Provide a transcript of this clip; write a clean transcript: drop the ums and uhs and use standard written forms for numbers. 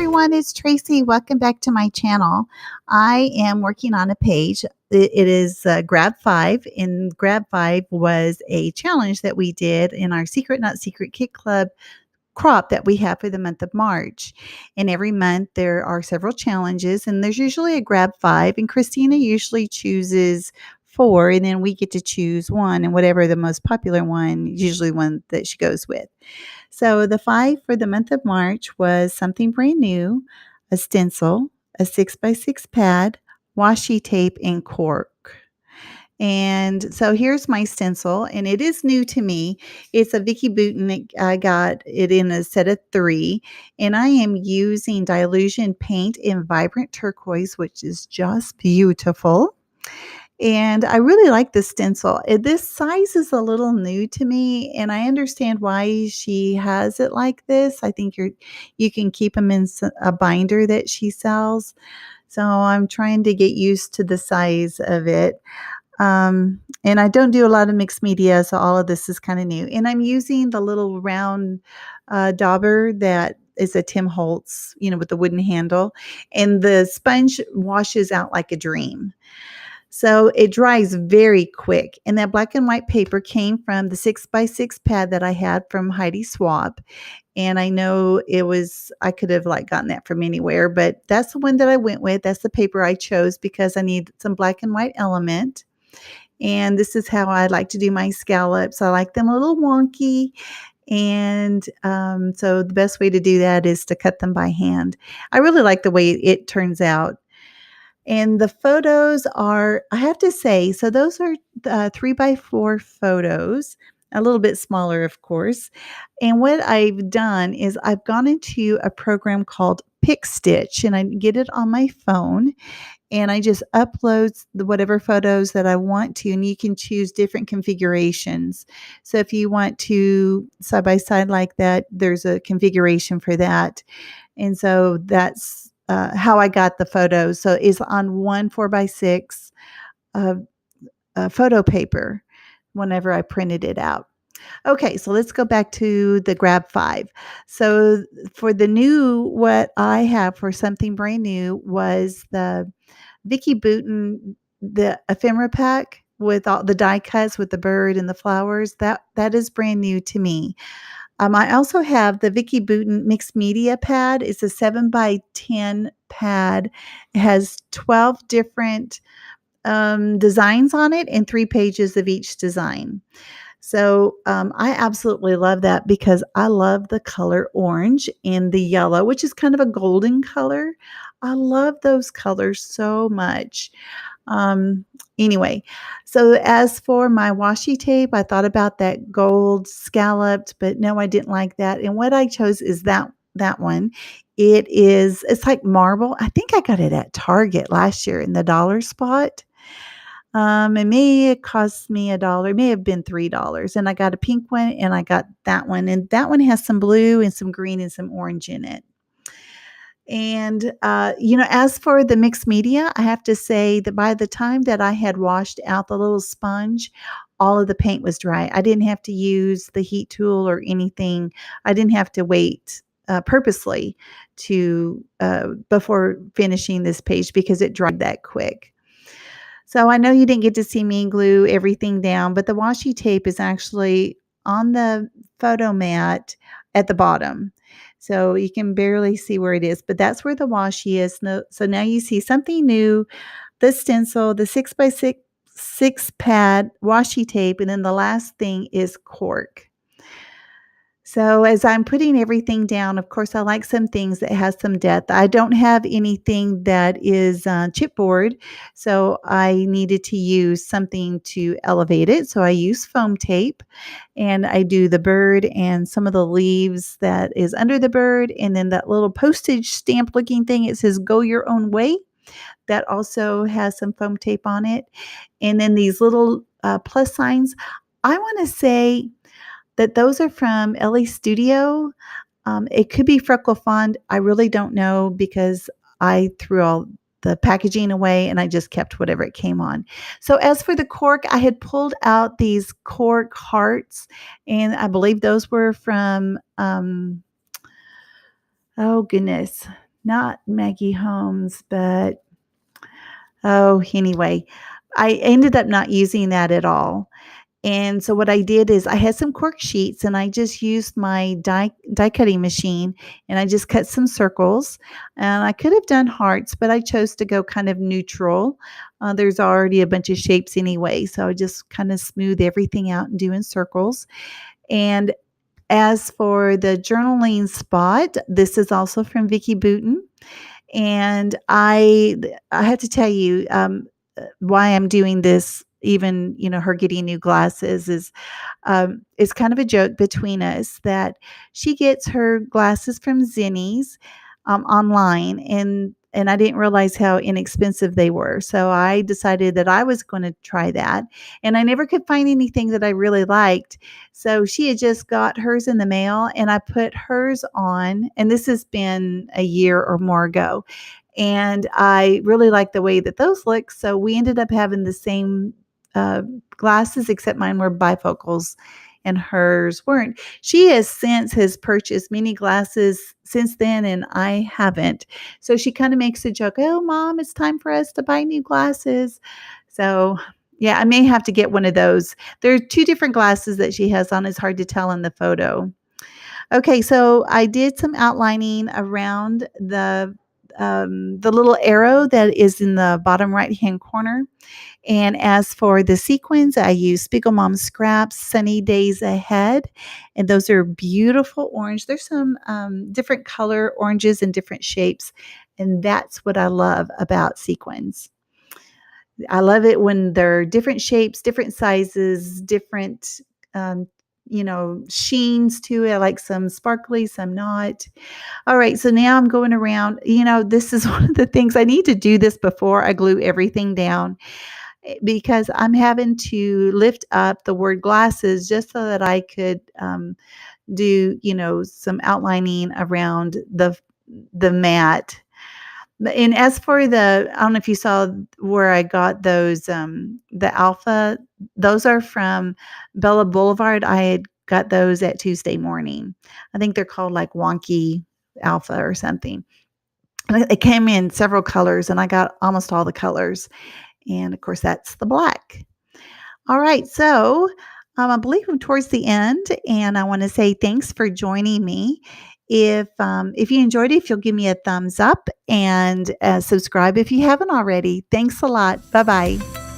everyone, it's Tracy. Welcome back to my channel. I am working on a page. It is Grab 5, and Grab 5 was a challenge that we did in our Secret Not Secret Kit Club crop that we have for the month of March. And every month there are several challenges, and there's usually a Grab 5, and Christina usually chooses 4, and then we get to choose one, and whatever the most popular one, usually one that she goes with. So the 5 for the month of March was something brand new, a stencil, a 6x6 pad, washi tape, and cork. And so here's my stencil, and it is new to me. It's a Vicky Bouton. I got it in a set of 3, and I am using Dilution paint in Vibrant Turquoise, which is just beautiful. And I really like the stencil. This size is a little new to me, and I understand why she has it like this. I think you can keep them in a binder that she sells. So I'm trying to get used to the size of it. And I don't do a lot of mixed media, so all of this is kind of new. And I'm using the little round dauber that is a Tim Holtz, with the wooden handle. And the sponge washes out like a dream. So it dries very quick. And that black and white paper came from the 6x6 pad that I had from Heidi Swapp. And I know I could have gotten that from anywhere, but that's the one that I went with. That's the paper I chose because I need some black and white element. And this is how I like to do my scallops. I like them a little wonky. And so the best way to do that is to cut them by hand. I really like the way it turns out. And the photos are, I have to say, so those are 3x4 photos, a little bit smaller, of course. And what I've done is I've gone into a program called Pick Stitch, and I get it on my phone, and I just upload whatever photos that I want to, and you can choose different configurations. So if you want to side by side like that, there's a configuration for that. And so that's how I got the photos. So it's on one 4x6 photo paper whenever I printed it out. Okay, so let's go back to the Grab 5. So for the new, what I have for something brand new was the Vicky Bouton, the ephemera pack with all the die cuts with the bird and the flowers. That is brand new to me. I also have the Vicky Bouton mixed media pad. It's a 7x10 pad. It has 12 different designs on it and 3 pages of each design. So I absolutely love that because I love the color orange and the yellow, which is kind of a golden color. I love those colors so much. Anyway, so as for my washi tape, I thought about that gold scalloped, but no, I didn't like that. And what I chose is that one. It's like marble. I think I got it at Target last year in the dollar spot. It cost me $1, may have been $3. And I got a pink one and I got that one. And that one has some blue and some green and some orange in it. And, as for the mixed media, I have to say that by the time that I had washed out the little sponge, all of the paint was dry. I didn't have to use the heat tool or anything. I didn't have to wait purposely before finishing this page because it dried that quick. So I know you didn't get to see me glue everything down, but the washi tape is actually on the photo mat at the bottom. So you can barely see where it is, but that's where the washi is. So now you see something new, the stencil, the 6x6 pad, washi tape, and then the last thing is cork. So as I'm putting everything down, of course, I like some things that has some depth. I don't have anything that is chipboard, so I needed to use something to elevate it. So I use foam tape, and I do the bird and some of the leaves that is under the bird, and then that little postage stamp looking thing, it says "Go Your Own Way." That also has some foam tape on it. And then these little plus signs, I want to say that those are from Ellie Studio. It could be Freckle Fond. I really don't know because I threw all the packaging away and I just kept whatever it came on. So as for the cork, I had pulled out these cork hearts, and I believe those were from, oh goodness, not Maggie Holmes, but oh, anyway, I ended up not using that at all. And so what I did is I had some cork sheets and I just used my die cutting machine and I just cut some circles. And I could have done hearts, but I chose to go kind of neutral. There's already a bunch of shapes anyway, so I just kind of smooth everything out and doing circles. And as for the journaling spot, this is also from Vicky Booten. And I had to tell you, why I'm doing this, even, her getting new glasses is, it's kind of a joke between us that she gets her glasses from Zennies, online, and I didn't realize how inexpensive they were. So I decided that I was going to try that, and I never could find anything that I really liked. So she had just got hers in the mail, and I put hers on, and this has been a year or more ago. And I really like the way that those look. So we ended up having the same uh, glasses, except mine were bifocals and hers weren't. She has purchased many glasses since then, and I haven't. So she kind of makes a joke, "Oh, mom, it's time for us to buy new glasses." So yeah, I may have to get one of those. There are two different glasses that she has on. It's hard to tell in the photo. Okay, so I did some outlining around the little arrow that is in the bottom right-hand corner. And as for the sequins, I use Spiegel Mom Scraps Sunny Days Ahead. And those are beautiful orange. There's some different color oranges and different shapes. And that's what I love about sequins. I love it when they're different shapes, different sizes, different, um, sheens to it. I like some sparkly, some not. All right, so now I'm going around. This is one of the things I need to do this before I glue everything down, because I'm having to lift up the word glasses just so that I could do, some outlining around the mat. And as for I don't know if you saw where I got those, the alpha, those are from Bella Boulevard. I had got those at Tuesday Morning. I think they're called like wonky alpha or something. And it came in several colors, and I got almost all the colors. And of course, that's the black. All right, so I believe I'm towards the end, and I want to say thanks for joining me. If you enjoyed it, if you'll give me a thumbs up and subscribe if you haven't already. Thanks a lot. Bye bye.